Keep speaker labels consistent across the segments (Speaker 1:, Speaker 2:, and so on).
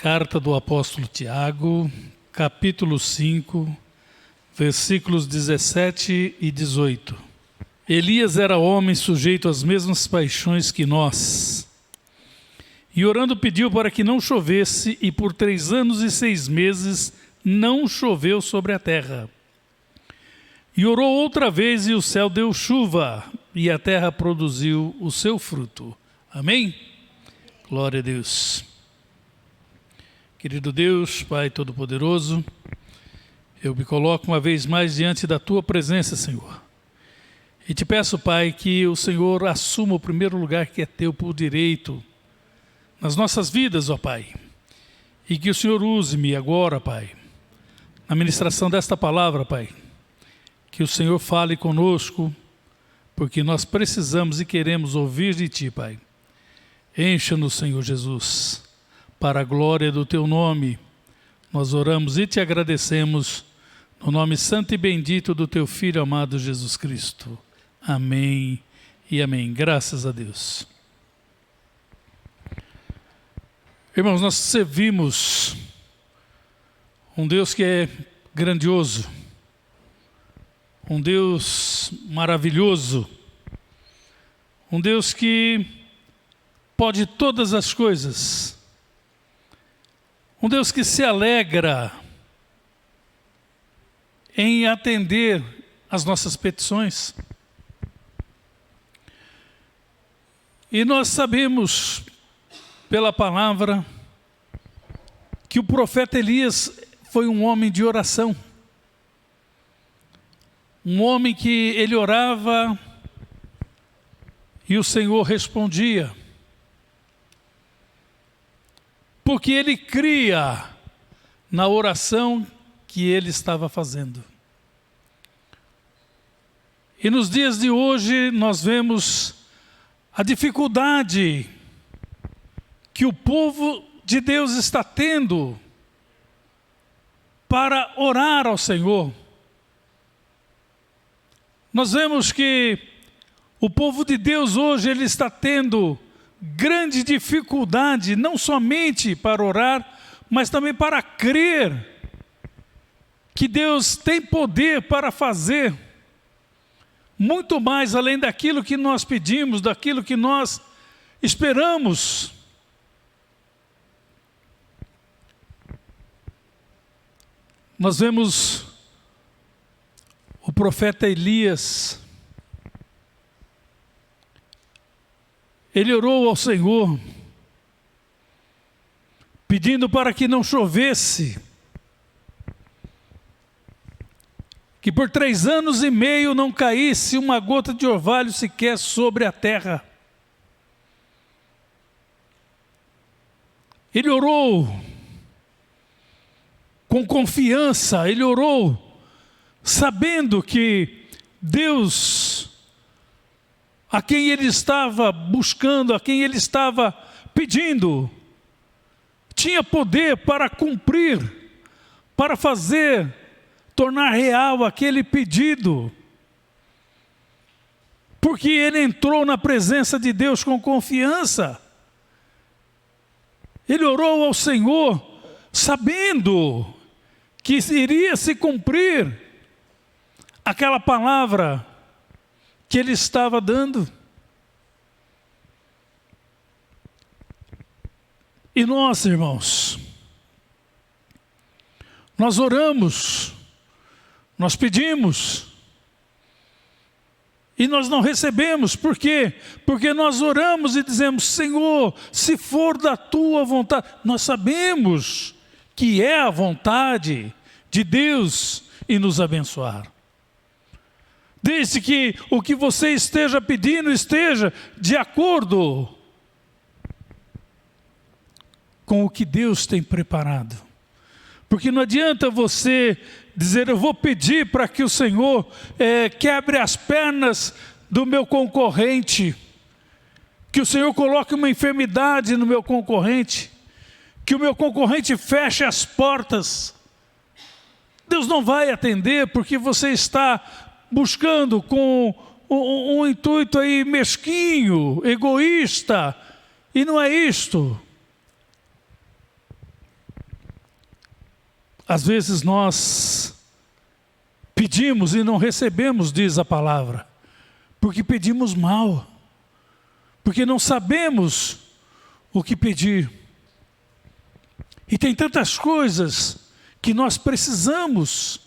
Speaker 1: Carta do apóstolo Tiago, capítulo 5, versículos 17 e 18. Elias era homem sujeito às mesmas paixões que nós. E orando pediu para que não chovesse, e por 3 anos e 6 meses não choveu sobre a terra. E orou outra vez, e o céu deu chuva, e a terra produziu o seu fruto. Amém? Glória a Deus. Querido Deus, Pai Todo-Poderoso, eu me coloco uma vez mais diante da Tua presença, Senhor. E te peço, Pai, que o Senhor assuma o primeiro lugar que é Teu por direito nas nossas vidas, ó Pai. E que o Senhor use-me agora, Pai, na ministração desta palavra, Pai. Que o Senhor fale conosco, porque nós precisamos e queremos ouvir de Ti, Pai. Encha-nos, Senhor Jesus. Para a glória do Teu nome, nós oramos e Te agradecemos, no nome santo e bendito do Teu Filho amado Jesus Cristo. Amém e amém. Graças a Deus. Irmãos, nós servimos um Deus que é grandioso, um Deus maravilhoso, um Deus que pode todas as coisas, um Deus que se alegra em atender as nossas petições. E nós sabemos pela palavra que o profeta Elias foi um homem de oração. Um homem que ele orava e o Senhor respondia. Porque ele cria na oração que ele estava fazendo. E nos dias de hoje nós vemos a dificuldade que o povo de Deus está tendo para orar ao Senhor. Nós vemos que o povo de Deus hoje ele está tendo grande dificuldade, não somente para orar, mas também para crer que Deus tem poder para fazer muito mais além daquilo que nós pedimos, daquilo que nós esperamos. Nós vemos o profeta Elias. Ele orou ao Senhor, pedindo para que não chovesse, que por 3 anos e meio não caísse uma gota de orvalho sequer sobre a terra. Ele orou com confiança, ele orou sabendo que Deus, a quem ele estava buscando, a quem ele estava pedindo, tinha poder para cumprir, para fazer, tornar real aquele pedido. Porque ele entrou na presença de Deus com confiança. Ele orou ao Senhor, sabendo que iria se cumprir aquela palavra que ele estava dando. E nós, irmãos, nós oramos, nós pedimos, e nós não recebemos. Por quê? Porque nós oramos e dizemos: Senhor, se for da Tua vontade. Nós sabemos que é a vontade de Deus em nos abençoar. Desde que o que você esteja pedindo esteja de acordo com o que Deus tem preparado. Porque não adianta você dizer: eu vou pedir para que o Senhor quebre as pernas do meu concorrente, que o Senhor coloque uma enfermidade no meu concorrente, que o meu concorrente feche as portas. Deus não vai atender, porque você está buscando com um intuito aí mesquinho, egoísta, e não é isto. Às vezes nós pedimos e não recebemos, diz a palavra, porque pedimos mal, porque não sabemos o que pedir. E tem tantas coisas que nós precisamos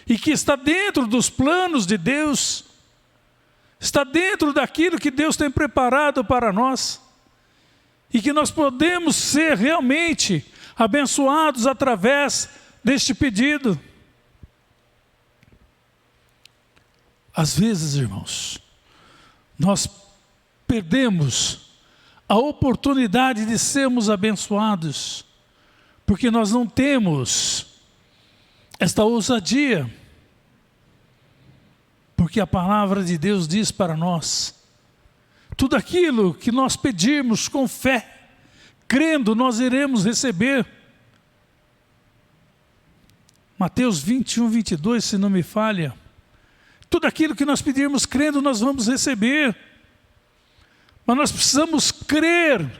Speaker 1: e que está dentro dos planos de Deus, está dentro daquilo que Deus tem preparado para nós e que nós podemos ser realmente abençoados através deste pedido. Às vezes, irmãos, nós perdemos a oportunidade de sermos abençoados, porque nós não temos esta ousadia, porque a palavra de Deus diz para nós, tudo aquilo que nós pedirmos com fé, crendo, nós iremos receber. Mateus 21, 22, se não me falha, tudo aquilo que nós pedirmos crendo, nós vamos receber. Mas nós precisamos crer,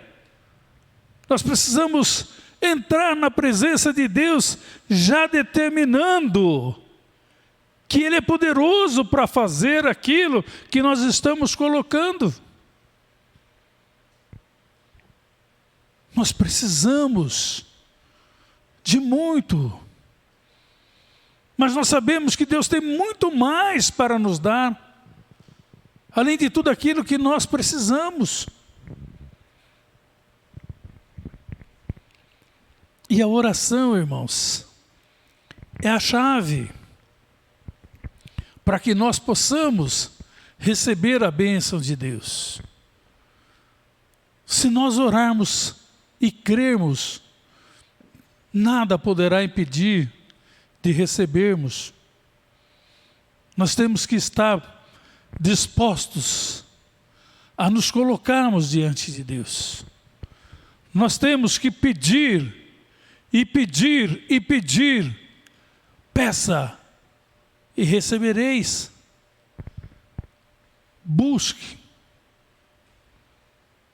Speaker 1: nós precisamos entrar na presença de Deus, já determinando que Ele é poderoso para fazer aquilo que nós estamos colocando. Nós precisamos de muito, mas nós sabemos que Deus tem muito mais para nos dar, além de tudo aquilo que nós precisamos. E a oração, irmãos, é a chave para que nós possamos receber a bênção de Deus. Se nós orarmos e crermos, nada poderá impedir de recebermos. Nós temos que estar dispostos a nos colocarmos diante de Deus. Nós temos que pedir, e pedir, e pedir. Peça e recebereis. Busque.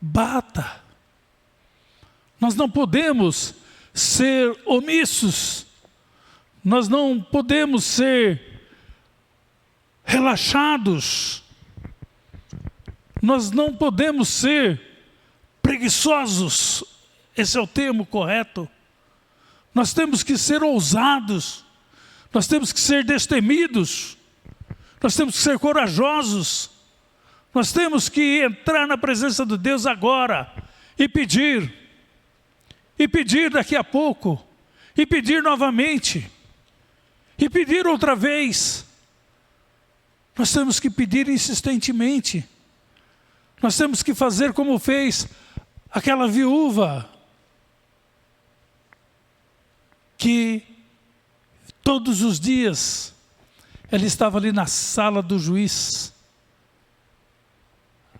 Speaker 1: Bata. Nós não podemos ser omissos. Nós não podemos ser relaxados. Nós não podemos ser preguiçosos. Esse é o termo correto. Nós temos que ser ousados. Nós temos que ser destemidos. Nós temos que ser corajosos. Nós temos que entrar na presença de Deus agora e pedir. E pedir daqui a pouco. E pedir novamente. E pedir outra vez. Nós temos que pedir insistentemente. Nós temos que fazer como fez aquela viúva, que todos os dias ela estava ali na sala do juiz.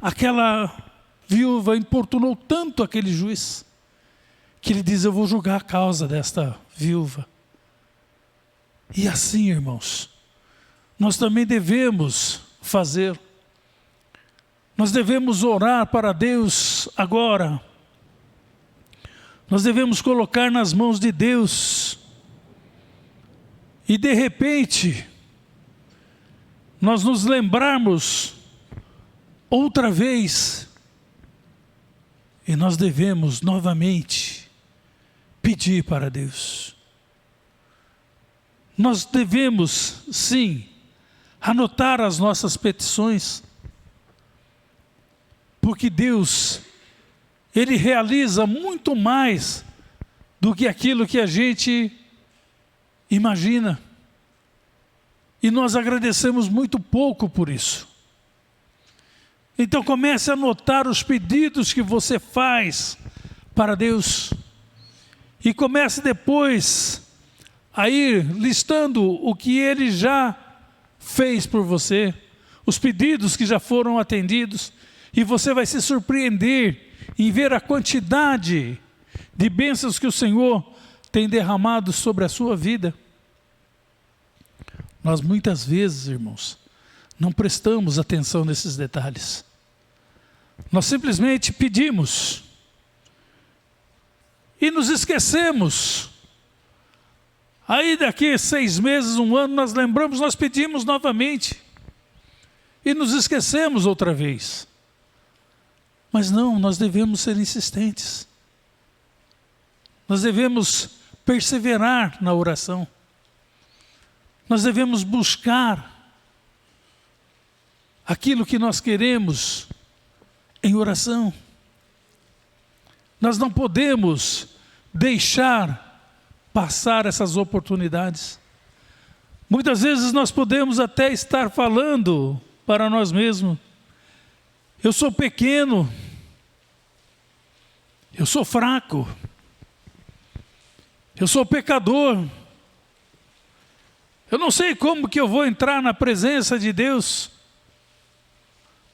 Speaker 1: Aquela viúva importunou tanto aquele juiz, que ele diz, eu vou julgar a causa desta viúva. E assim, irmãos, nós também devemos fazer. Nós devemos orar para Deus agora. Nós devemos colocar nas mãos de Deus. E de repente, nós nos lembrarmos outra vez. E nós devemos novamente pedir para Deus. Nós devemos, sim, anotar as nossas petições. Porque Deus, Ele realiza muito mais do que aquilo que a gente imagina. E nós agradecemos muito pouco por isso. Então comece a anotar os pedidos que você faz para Deus. E comece depois a ir listando o que Ele já fez por você. Os pedidos que já foram atendidos. E você vai se surpreender em ver a quantidade de bênçãos que o Senhor tem derramado sobre a sua vida. Nós muitas vezes, irmãos, não prestamos atenção nesses detalhes. Nós simplesmente pedimos e nos esquecemos. Aí daqui 6 meses, 1 ano, nós lembramos, nós pedimos novamente. E nos esquecemos outra vez. Mas não, nós devemos ser insistentes. Nós devemos perseverar na oração. Nós devemos buscar aquilo que nós queremos em oração. Nós não podemos deixar passar essas oportunidades. Muitas vezes nós podemos até estar falando para nós mesmos: eu sou pequeno, eu sou fraco, eu sou pecador, eu não sei como que eu vou entrar na presença de Deus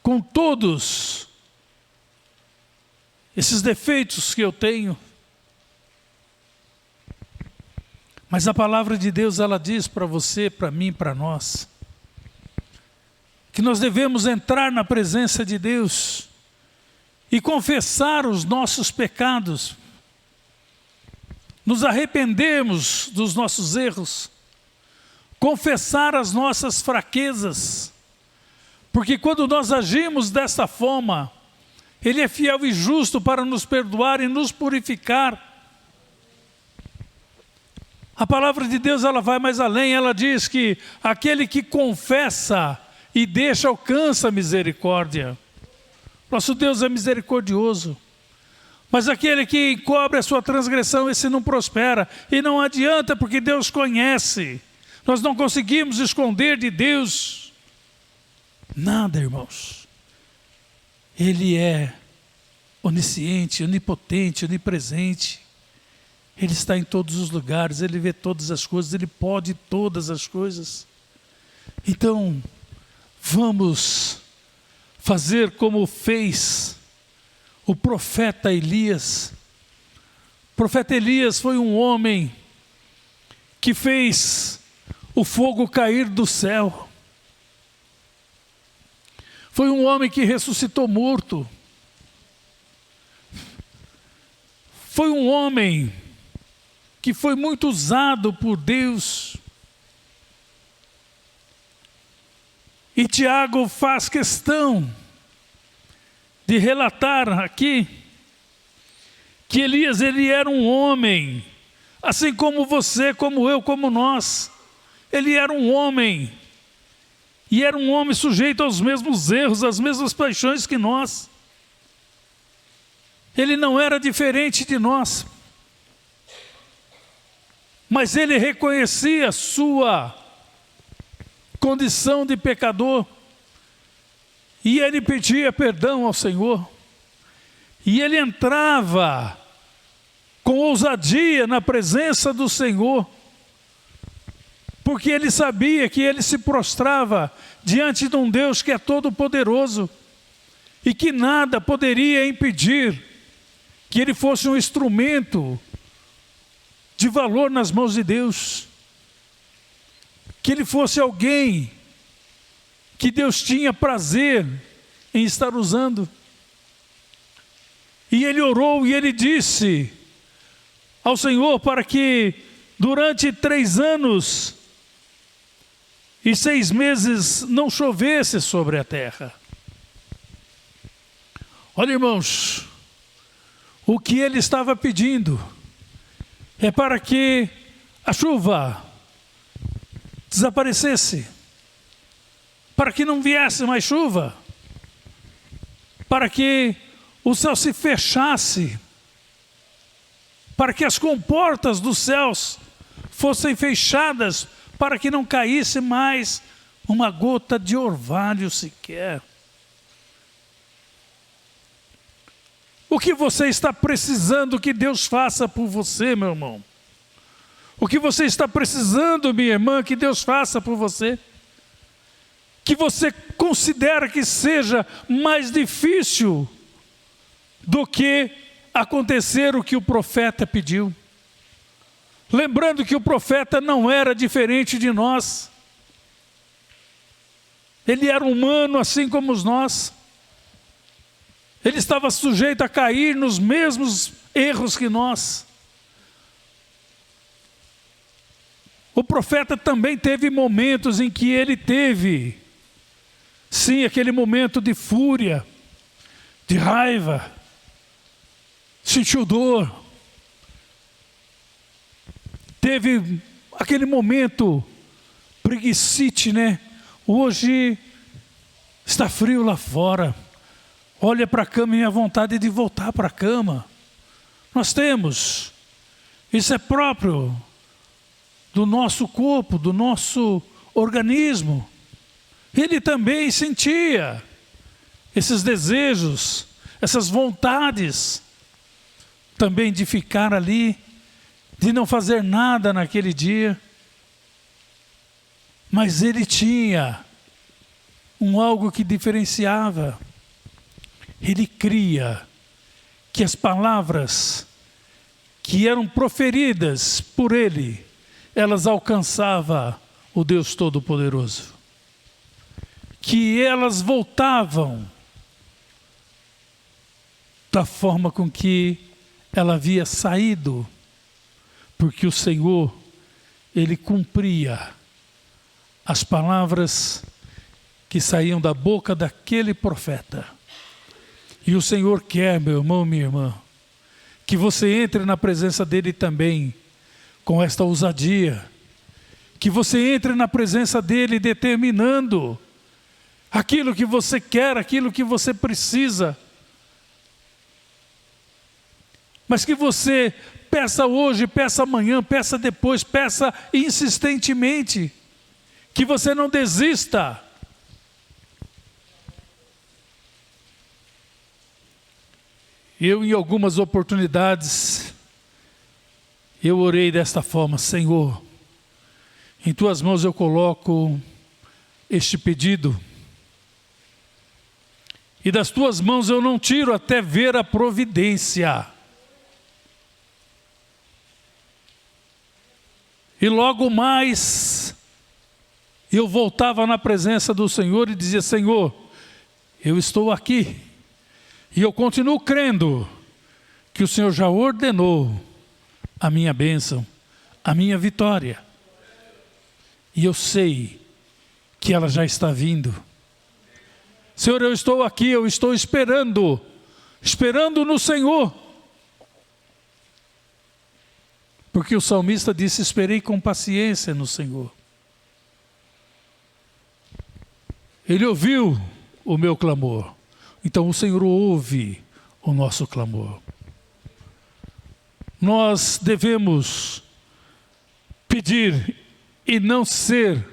Speaker 1: com todos esses defeitos que eu tenho. Mas a palavra de Deus, ela diz para você, para mim, para nós, que nós devemos entrar na presença de Deus e confessar os nossos pecados, nos arrependermos dos nossos erros, confessar as nossas fraquezas, porque quando nós agimos desta forma, Ele é fiel e justo para nos perdoar e nos purificar. A palavra de Deus, ela vai mais além, ela diz que aquele que confessa e deixa alcança a misericórdia. Nosso Deus é misericordioso. Mas aquele que encobre a sua transgressão, esse não prospera. E não adianta, porque Deus conhece. Nós não conseguimos esconder de Deus nada, irmãos. Ele é onisciente, onipotente, onipresente. Ele está em todos os lugares, Ele vê todas as coisas, Ele pode todas as coisas. Então, vamos fazer como fez o profeta Elias. O profeta Elias foi um homem que fez o fogo cair do céu. Foi um homem que ressuscitou morto. Foi um homem que foi muito usado por Deus. E Tiago faz questão de relatar aqui que Elias, ele era um homem, assim como você, como eu, como nós. Ele era um homem, e era um homem sujeito aos mesmos erros, às mesmas paixões que nós. Ele não era diferente de nós. Mas ele reconhecia sua condição de pecador. E ele pedia perdão ao Senhor. E ele entrava com ousadia na presença do Senhor. Porque ele sabia que ele se prostrava diante de um Deus que é todo-poderoso. E que nada poderia impedir que ele fosse um instrumento de valor nas mãos de Deus, que ele fosse alguém que Deus tinha prazer em estar usando. E ele orou e ele disse ao Senhor para que durante 3 anos e 6 meses não chovesse sobre a terra. Olha, irmãos, o que ele estava pedindo é para que a chuva desaparecesse, para que não viesse mais chuva, para que o céu se fechasse, para que as comportas dos céus fossem fechadas, para que não caísse mais uma gota de orvalho sequer. O que você está precisando que Deus faça por você, meu irmão? O que você está precisando, minha irmã, que Deus faça por você? Que você considera que seja mais difícil do que acontecer o que o profeta pediu. Lembrando que o profeta não era diferente de nós. Ele era humano assim como nós. Ele estava sujeito a cair nos mesmos erros que nós. O profeta também teve momentos em que ele teve, sim, aquele momento de fúria, de raiva, sentiu dor. Teve aquele momento preguicite, né? Hoje está frio lá fora. Olha para a cama e a vontade de voltar para a cama. Nós temos. Isso é próprio do nosso corpo, do nosso organismo. Ele também sentia esses desejos, essas vontades, também de ficar ali, de não fazer nada naquele dia. Mas ele tinha algo que diferenciava. Ele cria que as palavras que eram proferidas por ele, elas alcançavam o Deus Todo-Poderoso. Que elas voltavam da forma com que ela havia saído, porque o Senhor, Ele cumpria as palavras que saíam da boca daquele profeta. E o Senhor quer, meu irmão, minha irmã, que você entre na presença dEle também, com esta ousadia. Que você entre na presença dEle determinando aquilo que você quer, aquilo que você precisa. Mas que você peça hoje, peça amanhã, peça depois, peça insistentemente. Que você não desista. Eu, em algumas oportunidades, eu orei desta forma: Senhor, em Tuas mãos eu coloco este pedido, e das Tuas mãos eu não tiro até ver a providência. E logo mais, eu voltava na presença do Senhor e dizia: Senhor, eu estou aqui, e eu continuo crendo que o Senhor já ordenou a minha bênção, a minha vitória. E eu sei que ela já está vindo. Senhor, eu estou aqui, eu estou esperando no Senhor. Porque o salmista disse: esperei com paciência no Senhor. Ele ouviu o meu clamor. Então o Senhor ouve o nosso clamor. Nós devemos pedir e não ser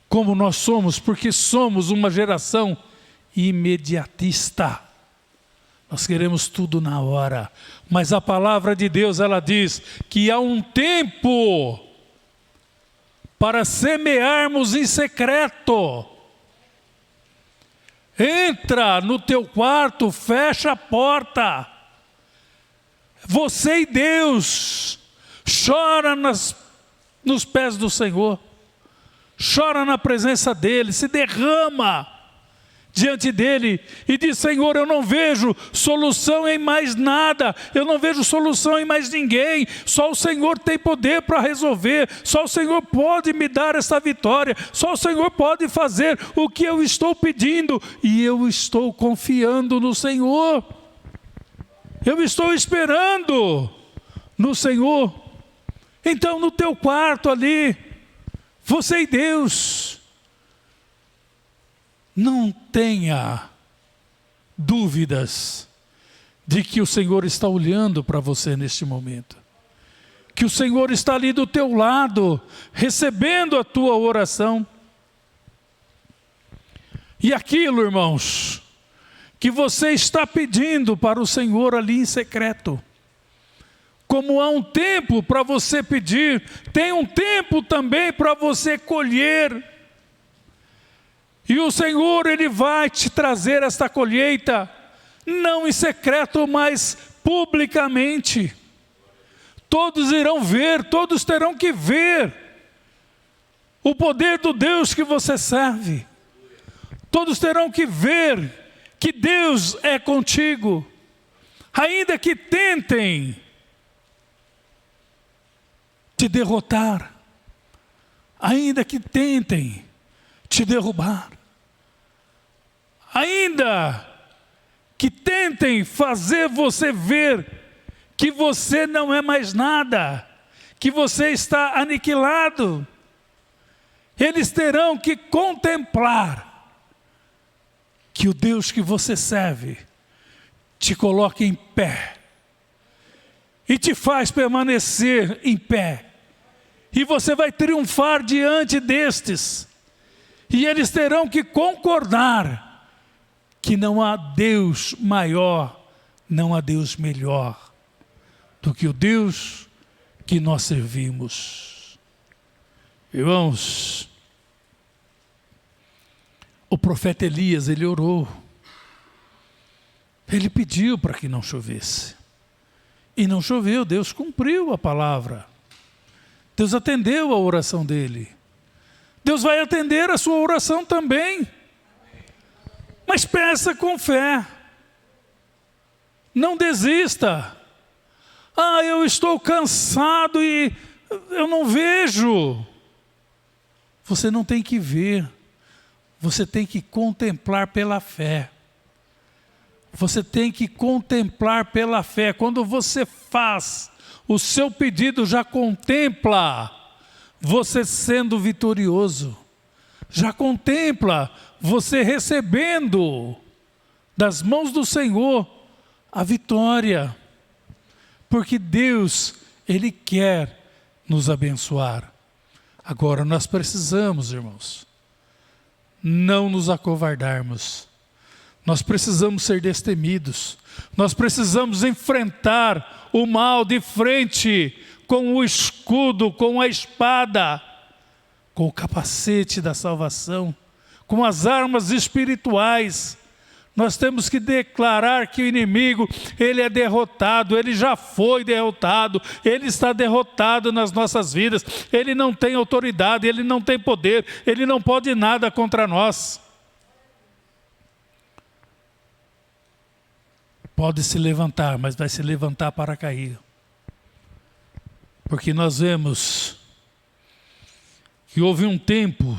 Speaker 1: como nós somos, porque somos uma geração imediatista. Nós queremos tudo na hora. Mas a palavra de Deus, ela diz que há um tempo para semearmos em secreto. Entra no teu quarto, fecha a porta. Você e Deus, chora nos pés do Senhor. Chora na presença dEle, se derrama diante dEle e diz: Senhor, eu não vejo solução em mais nada, eu não vejo solução em mais ninguém, só o Senhor tem poder para resolver, só o Senhor pode me dar essa vitória, só o Senhor pode fazer o que eu estou pedindo, e eu estou confiando no Senhor, eu estou esperando no Senhor. Então no teu quarto ali, você e Deus, não tenha dúvidas de que o Senhor está olhando para você neste momento. Que o Senhor está ali do teu lado, recebendo a tua oração. E aquilo, irmãos, que você está pedindo para o Senhor ali em secreto. Como há um tempo para você pedir, tem um tempo também para você colher. E o Senhor, Ele vai te trazer esta colheita, não em secreto, mas publicamente. Todos irão ver, todos terão que ver o poder do Deus que você serve. Todos terão que ver que Deus é contigo. Ainda que tentem te derrotar, ainda que tentem te derrubar, ainda que tentem fazer você ver que você não é mais nada, que você está aniquilado, eles terão que contemplar que o Deus que você serve te coloca em pé e te faz permanecer em pé. E você vai triunfar diante destes. E eles terão que concordar que não há Deus maior, não há Deus melhor do que o Deus que nós servimos. Irmãos, o profeta Elias, ele orou. Ele pediu para que não chovesse. E não choveu, Deus cumpriu a palavra. Deus atendeu a oração dele. Deus vai atender a sua oração também. Mas peça com fé. Não desista. Eu estou cansado e eu não vejo. Você não tem que ver. Você tem que contemplar pela fé. Você tem que contemplar pela fé. Quando você faz o seu pedido, já contempla você sendo vitorioso. Já contempla você recebendo das mãos do Senhor a vitória. Porque Deus, Ele quer nos abençoar. Agora nós precisamos, irmãos, não nos acovardarmos. Nós precisamos ser destemidos. Nós precisamos enfrentar o mal de frente com o escudo, com a espada, com o capacete da salvação, com as armas espirituais. Nós temos que declarar que o inimigo, ele é derrotado, ele já foi derrotado, ele está derrotado nas nossas vidas, ele não tem autoridade, ele não tem poder, ele não pode nada contra nós. Pode se levantar, mas vai se levantar para cair. Porque nós vemos que houve um tempo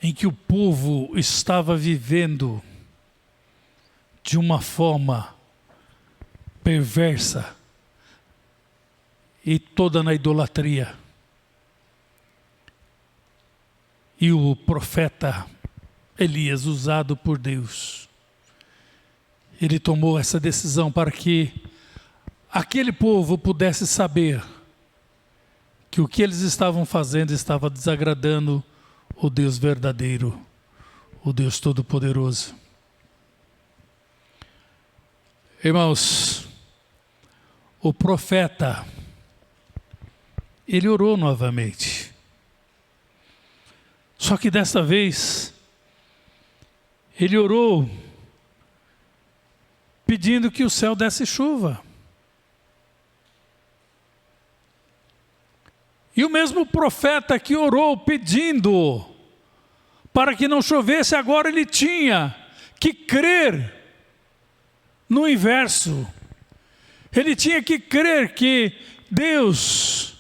Speaker 1: em que o povo estava vivendo de uma forma perversa e toda na idolatria. E o profeta Elias, usado por Deus, ele tomou essa decisão para que aquele povo pudesse saber que o que eles estavam fazendo estava desagradando o Deus verdadeiro, o Deus Todo-Poderoso. Irmãos, o profeta, ele orou novamente. Só que dessa vez, ele orou pedindo que o céu desse chuva. E o mesmo profeta que orou pedindo para que não chovesse, agora ele tinha que crer no inverso. Ele tinha que crer que Deus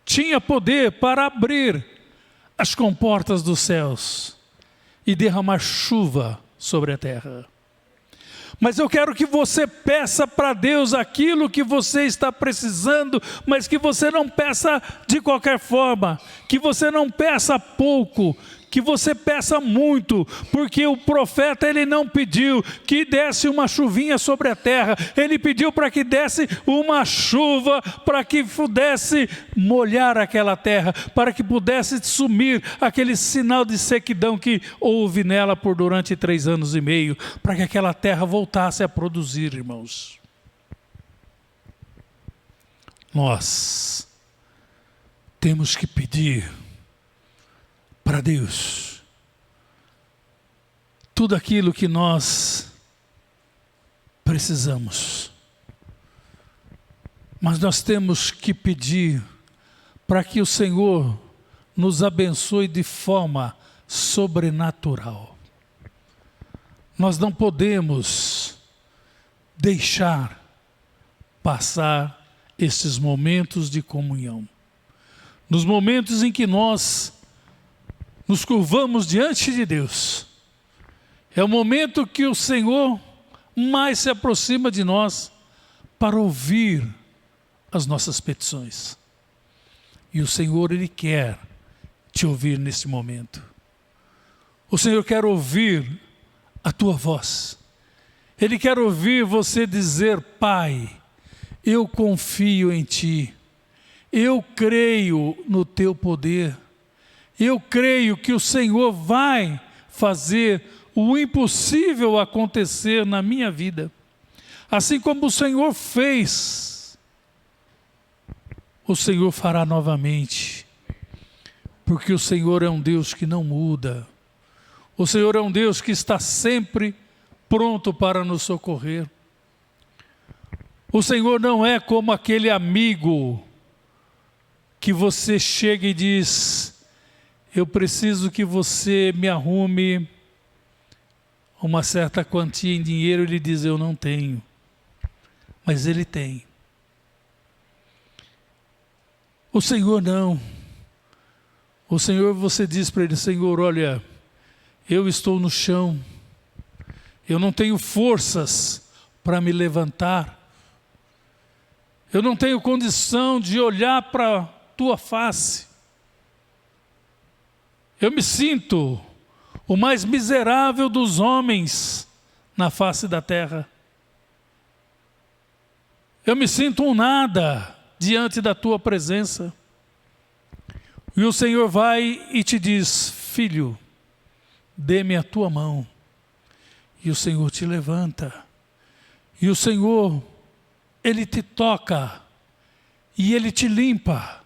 Speaker 1: tinha poder para abrir as comportas dos céus e derramar chuva sobre a terra. Mas eu quero que você peça para Deus aquilo que você está precisando, mas que você não peça de qualquer forma, que você não peça pouco, que você peça muito, porque o profeta, ele não pediu que desse uma chuvinha sobre a terra, ele pediu para que desse uma chuva, para que pudesse molhar aquela terra, para que pudesse sumir aquele sinal de sequidão que houve nela por durante 3 anos e meio, para que aquela terra voltasse a produzir, irmãos. Nós temos que pedir para Deus tudo aquilo que nós precisamos, mas nós temos que pedir para que o Senhor nos abençoe de forma sobrenatural. Nós não podemos deixar passar esses momentos de comunhão. nos momentos em que nós nos curvamos diante de Deus, é o momento que o Senhor mais se aproxima de nós para ouvir as nossas petições. E o Senhor, Ele quer te ouvir nesse momento. O Senhor quer ouvir a tua voz. Ele quer ouvir você dizer: Pai, eu confio em Ti. Eu creio no Teu poder. Eu creio que o Senhor vai fazer o impossível acontecer na minha vida. Assim como o Senhor fez, o Senhor fará novamente. Porque o Senhor é um Deus que não muda. O Senhor é um Deus que está sempre pronto para nos socorrer. O Senhor não é como aquele amigo que você chega e diz: eu preciso que você me arrume uma certa quantia em dinheiro. Ele diz: eu não tenho. Mas Ele tem. O Senhor não. O Senhor, você diz para Ele: Senhor, olha, eu estou no chão. Eu não tenho forças para me levantar. Eu não tenho condição de olhar para a Tua face. Eu me sinto o mais miserável dos homens na face da terra. Eu me sinto um nada diante da Tua presença. E o Senhor vai e te diz: filho, dê-me a tua mão. E o Senhor te levanta. E o Senhor, Ele te toca. E Ele te limpa.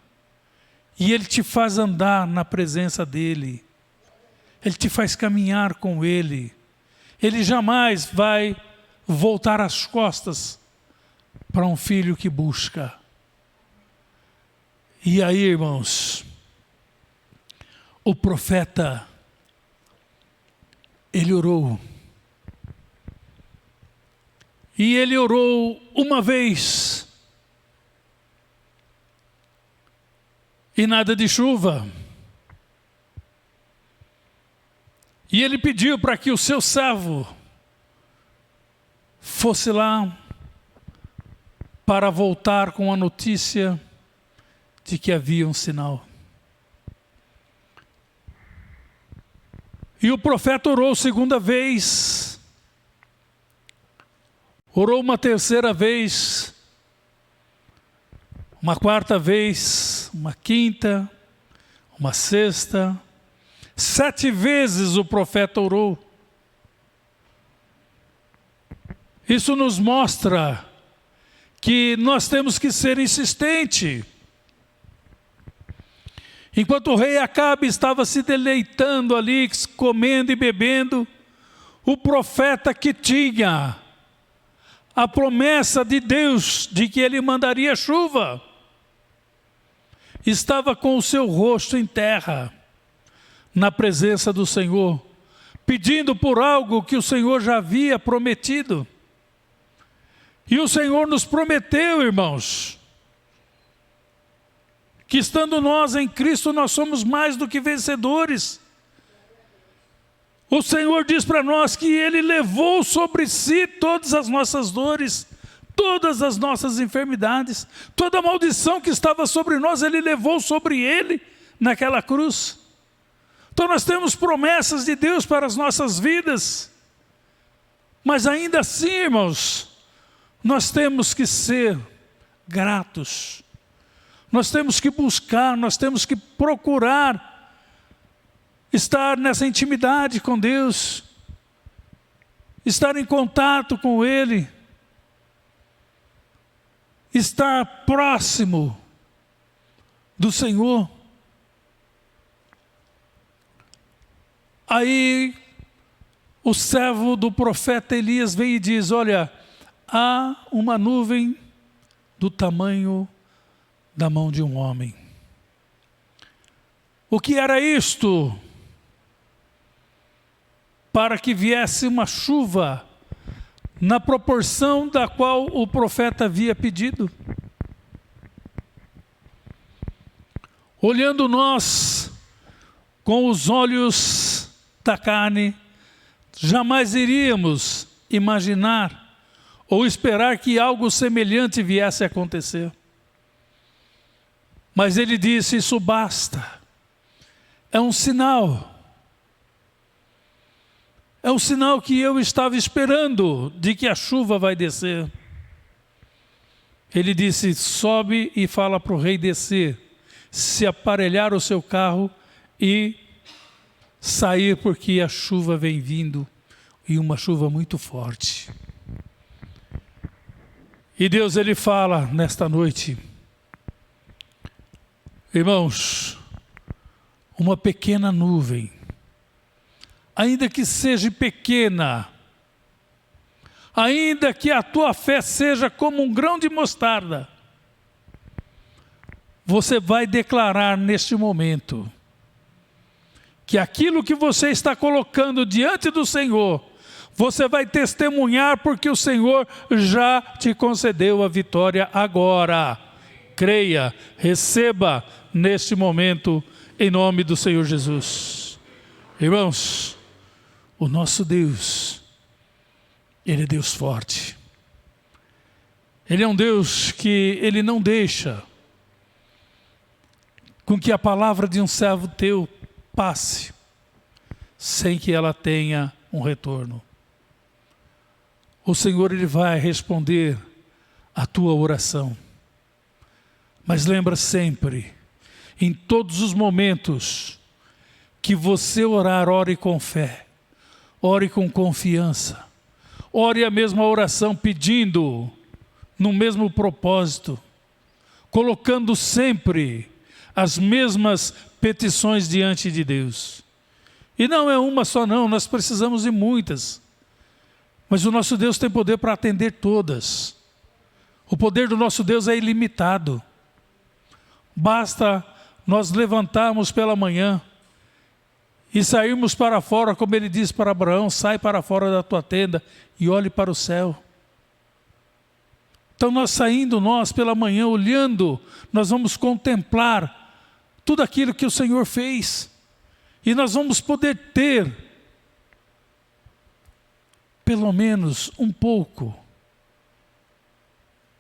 Speaker 1: E Ele te faz andar na presença dEle. Ele te faz caminhar com Ele. Ele jamais vai voltar as costas para um filho que busca. E aí, irmãos, o profeta, ele orou. E ele orou uma vez. E nada de chuva. E ele pediu para que o seu servo fosse lá para voltar com a notícia de que havia um sinal. E o profeta orou segunda vez, orou uma terceira vez, uma quarta vez, uma quinta, uma sexta, 7 vezes o profeta orou. Isso nos mostra que nós temos que ser insistentes. Enquanto o rei Acabe estava se deleitando ali, comendo e bebendo, o profeta que tinha a promessa de Deus de que ele mandaria chuva, estava com o seu rosto em terra, na presença do Senhor, pedindo por algo que o Senhor já havia prometido. E o Senhor nos prometeu, irmãos, que estando nós em Cristo, nós somos mais do que vencedores. O Senhor diz para nós que Ele levou sobre si todas as nossas dores, todas as nossas enfermidades, toda a maldição que estava sobre nós, Ele levou sobre Ele naquela cruz. Então nós temos promessas de Deus para as nossas vidas, mas ainda assim, irmãos, nós temos que ser gratos. Nós temos que buscar, nós temos que procurar estar nessa intimidade com Deus, estar em contato com Ele, estar próximo do Senhor. Aí o servo do profeta Elias vem e diz: olha, há uma nuvem do tamanho da mão de um homem. O que era isto? Para que viesse uma chuva na proporção da qual o profeta havia pedido. olhando nós com os olhos da carne, jamais iríamos imaginar ou esperar que algo semelhante viesse a acontecer. Mas ele disse: isso basta. É um sinal. É um sinal que eu estava esperando de que a chuva vai descer. Ele disse: sobe e fala para o rei descer, se aparelhar o seu carro e sair, porque a chuva vem vindo, e uma chuva muito forte. E Deus, ele fala nesta noite: irmãos, uma pequena nuvem, ainda que seja pequena, ainda que a tua fé seja como um grão de mostarda, você vai declarar neste momento que aquilo que você está colocando diante do Senhor, você vai testemunhar, porque o Senhor já te concedeu a vitória agora. Creia, receba neste momento, em nome do Senhor Jesus. Irmãos, o nosso Deus, Ele é Deus forte. Ele é um Deus que Ele não deixa com que a palavra de um servo teu passe sem que ela tenha um retorno. O Senhor, Ele vai responder a tua oração. Mas lembra sempre, em todos os momentos que você orar, ore com fé, ore com confiança, ore a mesma oração pedindo no mesmo propósito, colocando sempre as mesmas petições diante de Deus. E não é uma só não, nós precisamos de muitas. Mas o nosso Deus tem poder para atender todas. O poder do nosso Deus é ilimitado. Basta nós levantarmos pela manhã e sairmos para fora, como ele disse para Abraão: sai para fora da tua tenda e olhe para o céu. Então nós saindo, nós pela manhã olhando, nós vamos contemplar tudo aquilo que o Senhor fez. E nós vamos poder ter, pelo menos um pouco,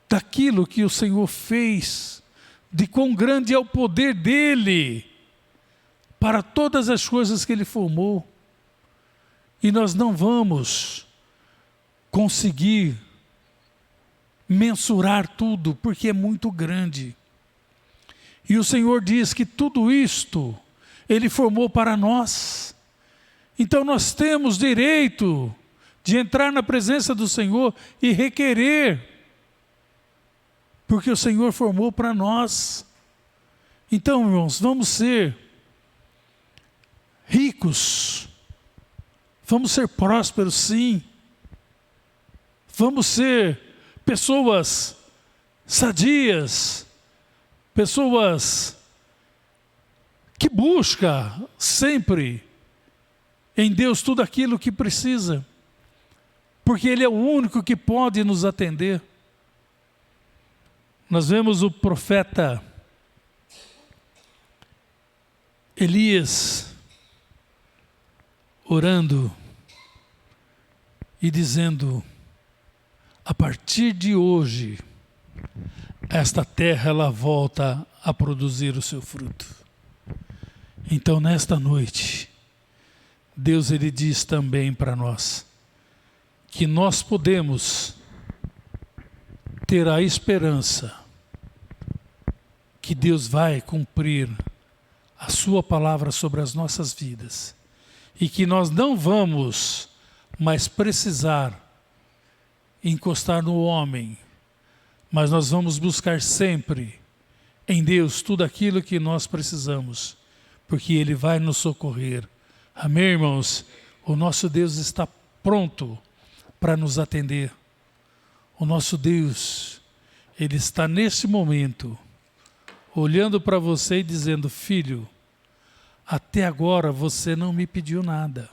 Speaker 1: daquilo que o Senhor fez, de quão grande é o poder dEle, para todas as coisas que Ele formou. E nós não vamos conseguir mensurar tudo, porque é muito grande. E o Senhor diz que tudo isto Ele formou para nós. Então nós temos direito de entrar na presença do Senhor e requerer, porque o Senhor formou para nós. Então, irmãos, vamos ser ricos, vamos ser prósperos, sim. Vamos ser pessoas sadias, pessoas que buscam sempre em Deus tudo aquilo que precisa, porque Ele é o único que pode nos atender. Nós vemos o profeta Elias orando e dizendo: a partir de hoje, esta terra ela volta a produzir o seu fruto. Então, nesta noite, Deus ele diz também para nós que nós podemos ter a esperança que Deus vai cumprir a sua palavra sobre as nossas vidas e que nós não vamos mais precisar encostar no homem, mas nós vamos buscar sempre em Deus tudo aquilo que nós precisamos, porque Ele vai nos socorrer. Amém, irmãos? O nosso Deus está pronto para nos atender. O nosso Deus, Ele está nesse momento olhando para você e dizendo: filho, até agora você não me pediu nada.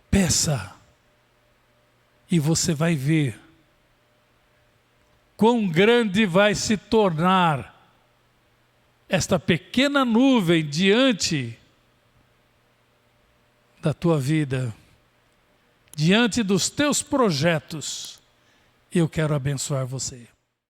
Speaker 1: Peça e você vai ver quão grande vai se tornar esta pequena nuvem diante da tua vida, diante dos teus projetos, eu quero abençoar você.